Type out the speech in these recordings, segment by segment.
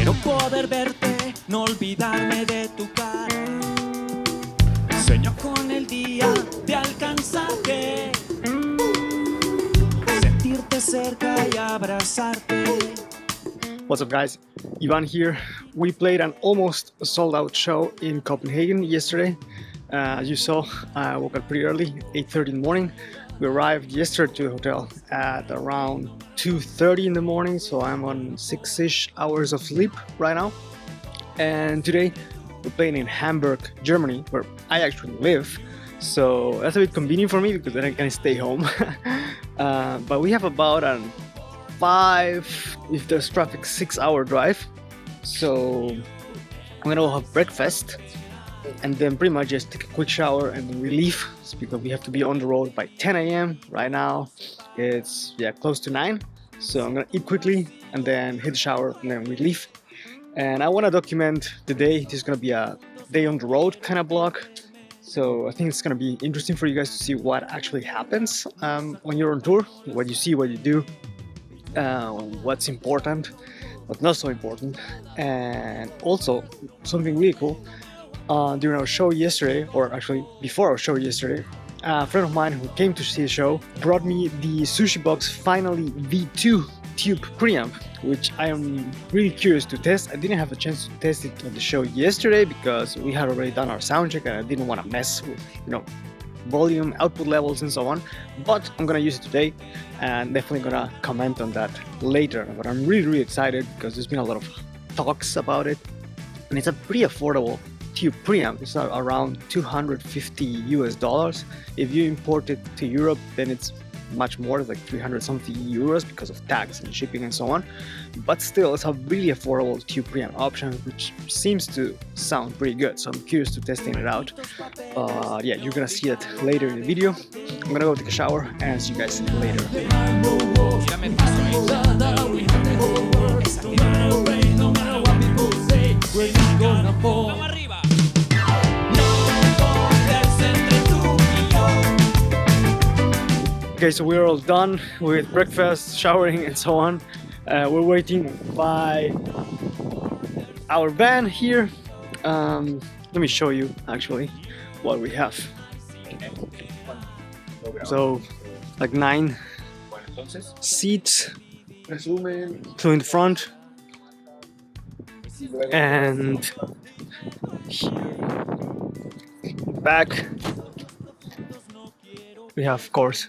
Quiero poder verte, no olvidarme de tu cara. Sueño con el día de alcanzarte, sentirte cerca y abrazarte. What's up, guys? Ivan here. We played an almost sold-out show in Copenhagen yesterday. As you saw, I woke up pretty early, 8:30 in the morning. We arrived yesterday to the hotel at around 2:30 in the morning, so I'm on 6-ish hours of sleep right now. And today we're playing in Hamburg, Germany, where I actually live. So that's a bit convenient for me because then I can stay home. But we have about a 5, if there's traffic, 6-hour drive. So I'm gonna go have breakfast and then pretty much just take a quick shower and then we leave, because we have to be on the road by 10 a.m. Right now it's close to 9, so I'm gonna eat quickly and then hit the shower and then we leave. And I want to document the day. This is gonna be a day on the road kind of vlog, so I think it's gonna be interesting for you guys to see what actually happens when you're on tour, what you see, what you do, what's important, what's not so important. And also something really cool, during our show yesterday, or actually before our show yesterday, a friend of mine who came to see the show brought me the Sushibox Finally V2 tube preamp, which I am really curious to test. I didn't have a chance to test it on the show yesterday because we had already done our sound check and I didn't want to mess with, volume, output levels and so on. But I'm gonna use it today and definitely gonna comment on that later. But I'm really excited because there's been a lot of talks about it, and it's a pretty affordable tube preamp. It's around $250 US. If you import it to Europe, then it's much more, like 300 something euros because of tax and shipping and so on. But still, it's a really affordable tube preamp option, which seems to sound pretty good. So I'm curious to testing it out. Yeah, you're gonna see it later in the video. I'm gonna go take a shower and see you guys later. Okay, so we're all done with breakfast, showering and so on. We're waiting by our van here. Let me show you actually what we have. So like 9 seats, 2 in the front, and here back we have, of course,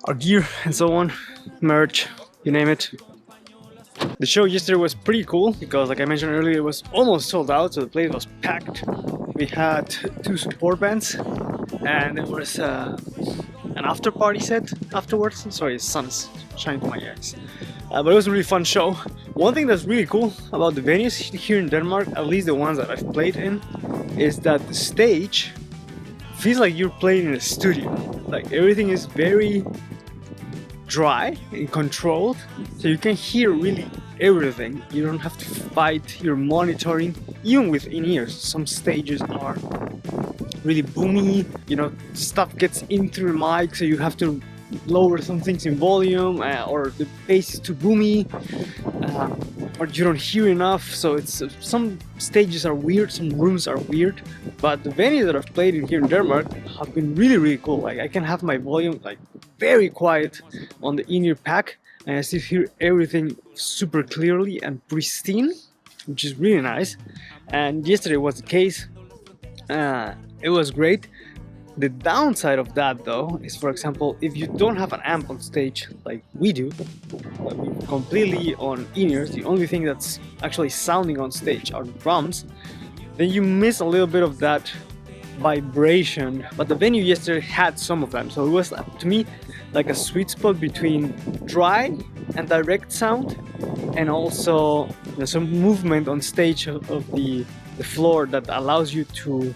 our gear and so on, merch, you name it. The show yesterday was pretty cool because, like I mentioned earlier, it was almost sold out, so the place was packed. We had 2 support bands and there was an after party set afterwards. Sorry, the sun's shining through my ears. But it was a really fun show. One thing that's really cool about the venues here in Denmark, at least the ones that I've played in, is that the stage feels like you're playing in a studio. Like everything is very dry and controlled, so you can hear really everything. You don't have to fight your monitoring, even with in-ears. Some stages are really boomy, stuff gets in through the mic, so you have to lower some things in volume, or the bass is too boomy, or you don't hear enough. So it's some stages are weird, some rooms are weird. But the venues that I've played in here in Denmark have been really cool. Like I can have my volume like very quiet on the in-ear pack and I still hear everything super clearly and pristine, which is really nice. And yesterday was the case. It was great. The downside of that though is, for example, if you don't have an amp on stage like we do, like we're completely on in-ears, the only thing that's actually sounding on stage are the drums, then you miss a little bit of that vibration. But the venue yesterday had some of them, so it was, to me, like a sweet spot between dry and direct sound and also some movement on stage of the floor that allows you to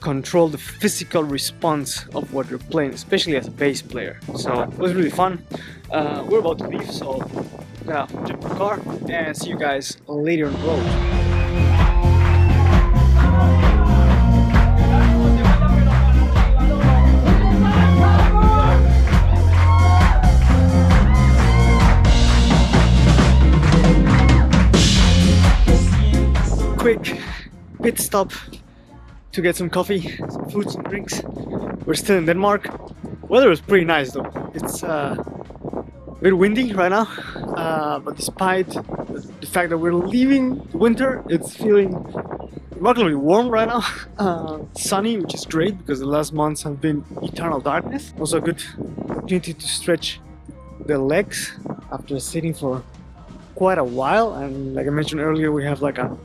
control the physical response of what you're playing, especially as a bass player. So it was really fun. We're about to leave, so I'm gonna jump in the car and see you guys later on the road. quick pit stop to get some coffee, some food, some drinks. We're still in Denmark. Weather is pretty nice though. It's a bit windy right now, but despite the fact that we're leaving winter, it's feeling remarkably warm right now. Sunny, which is great because the last months have been eternal darkness. Also a good opportunity to stretch the legs after sitting for quite a while. And like I mentioned earlier, we have like a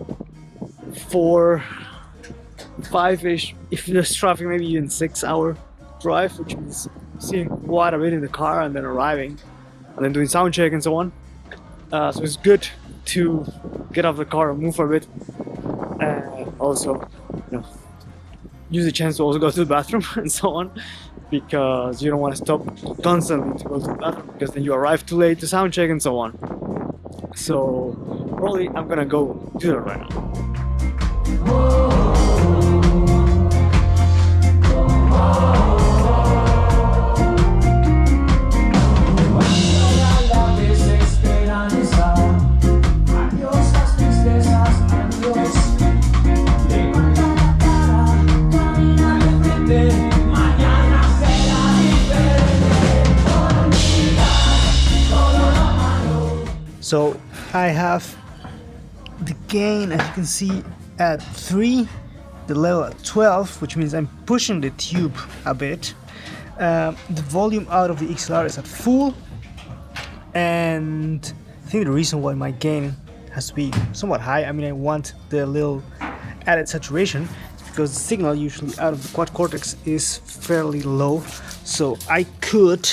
4-5-ish, if there's traffic, maybe even 6-hour drive, which means sitting quite a bit in the car and then arriving and then doing sound check and so on. So it's good to get off the car and move for a bit, and also, you know, use the chance to also go to the bathroom and so on, because you don't want to stop constantly to go to the bathroom because then you arrive too late to sound check and so on. So probably I'm gonna go do that right now. So I have the gain, as you can see, at 3, the level at 12, which means I'm pushing the tube a bit. The volume out of the XLR is at full, and I think the reason why my gain has to be somewhat high, I mean I want the little added saturation, because the signal usually out of the quad cortex is fairly low, so I could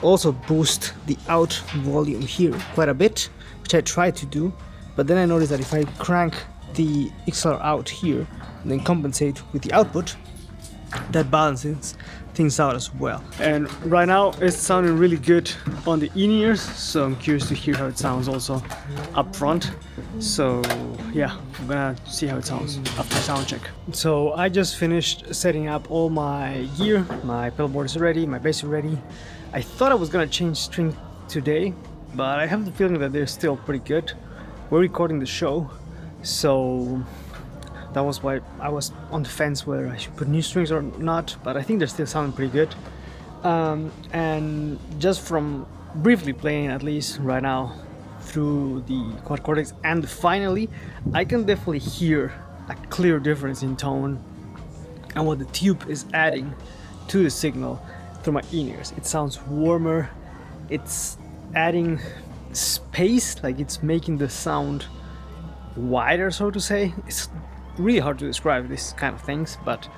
also boost the out volume here quite a bit, which I tried to do, but then I noticed that if I crank the XLR out here and then compensate with the output, that balances things out as well. And right now it's sounding really good on the in-ears, so I'm curious to hear how it sounds also up front. So yeah, I'm gonna see how it sounds after sound check. So I just finished setting up all my gear. My pedal board is ready, my bass is ready. I thought I was gonna change string today, but I have the feeling that they're still pretty good. We're recording the show, so that was why I was on the fence whether I should put new strings or not, but I think they're still sounding pretty good. And just from briefly playing, at least right now, through the quad cortex and finally, I can definitely hear a clear difference in tone and what the tube is adding to the signal through my in-ears. It sounds warmer, it's adding space, like it's making the sound wider, so to say. It's really hard to describe these kind of things, but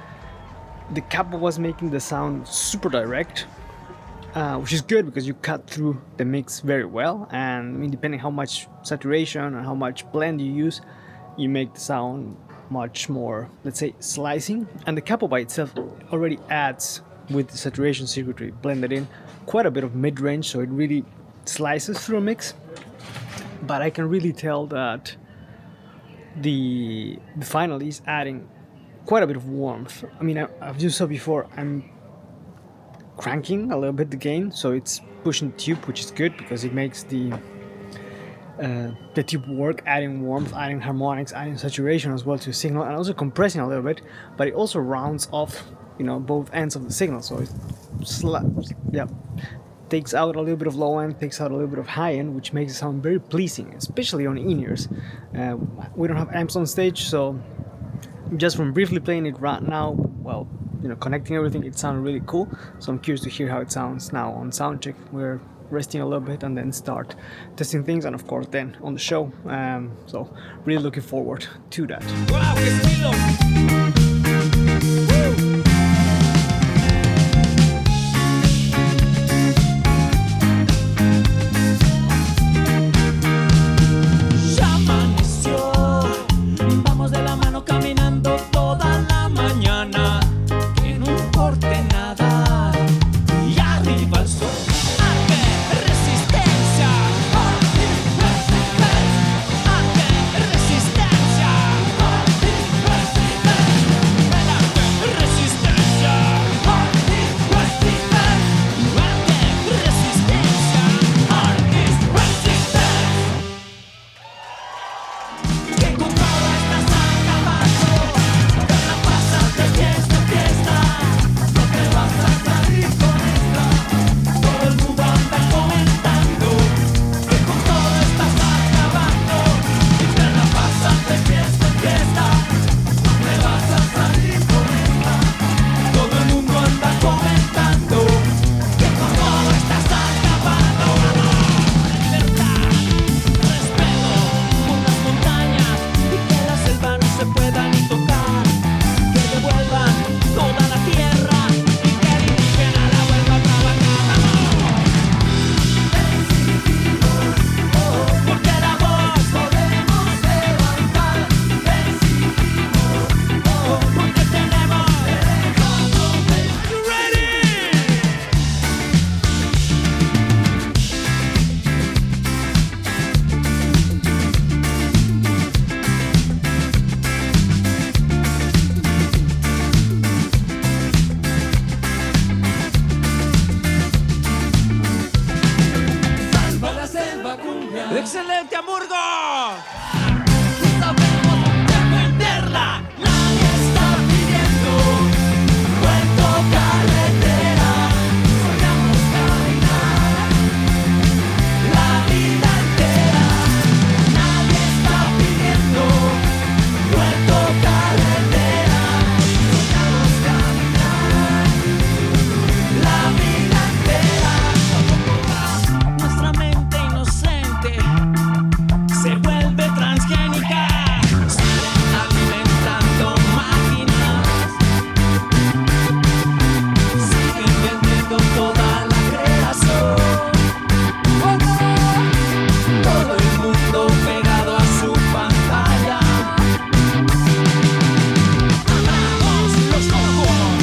the capo was making the sound super direct, which is good because you cut through the mix very well, and I mean, depending how much saturation and how much blend you use, you make the sound much more, let's say, slicing. And the capo by itself already adds, with the saturation circuitry blended in, quite a bit of mid-range, so it really slices through a mix. But I can really tell that the final is adding quite a bit of warmth. I mean, I've just said before, I'm cranking a little bit the gain, so it's pushing the tube, which is good because it makes the tube work, adding warmth, adding harmonics, adding saturation as well to the signal, and also compressing a little bit, but it also rounds off, you know, both ends of the signal, so it takes out a little bit of low end, takes out a little bit of high end, which makes it sound very pleasing, especially on in-ears. We don't have amps on stage, so just from briefly playing it right now, well, you know, connecting everything, it sounded really cool. So I'm curious to hear how it sounds now on soundcheck. We're resting a little bit and then start testing things, and of course then on the show. So really looking forward to that. Wow, ¡Excelente, Hamburgo! Sabemos defenderla. Nadie está pidiendo puerto carretera. Soñamos caminar la vida entera. Nadie está pidiendo puerto carretera. Soñamos caminar la vida entera. Nuestra mente inocente se vuelve transgénica. Siguen alimentando máquinas. Siguen vendiendo toda la creación. Todo el mundo pegado a su pantalla. Abramos los ojos.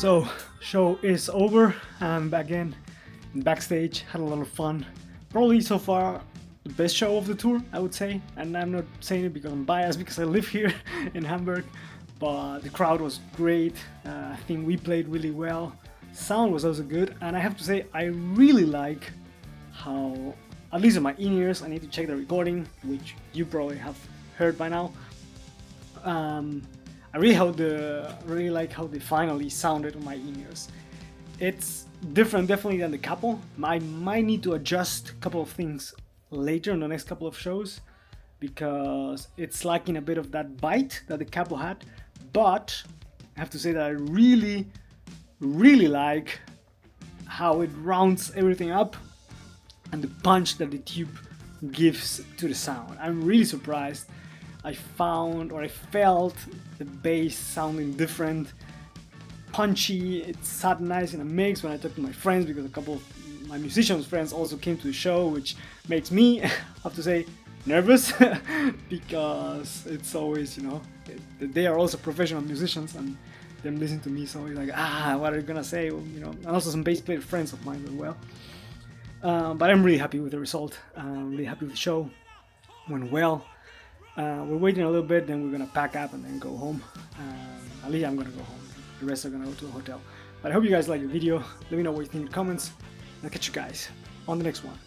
So, show is over. I'm back in backstage. Had a lot of fun. Probably so far the best show of the tour, I would say. And I'm not saying it because I'm biased, because I live here in Hamburg. But the crowd was great. I think we played really well. Sound was also good. And I have to say, I really like how, at least in my in-ears, I need to check the recording, which you probably have heard by now. I really like how they finally sounded on my in-ears. It's different definitely than the capo. I might need to adjust a couple of things later in the next couple of shows because it's lacking a bit of that bite that the capo had. But I have to say that I really like how it rounds everything up and the punch that the tube gives to the sound. I'm really surprised. I felt the bass sounding different, punchy. It sat nice in a mix when I talked to my friends, because a couple of my musicians friends also came to the show, which makes me, I have to say, nervous because it's always, they are also professional musicians and them listening to me is always like, what are you gonna say? And also some bass player friends of mine as well. But I'm really happy with the result. I'm really happy with the show. Went well. We're waiting a little bit, then we're gonna pack up and then go home. At least I'm gonna go home. The rest are gonna go to a hotel. But I hope you guys like the video. Let me know what you think in the comments. I'll catch you guys on the next one.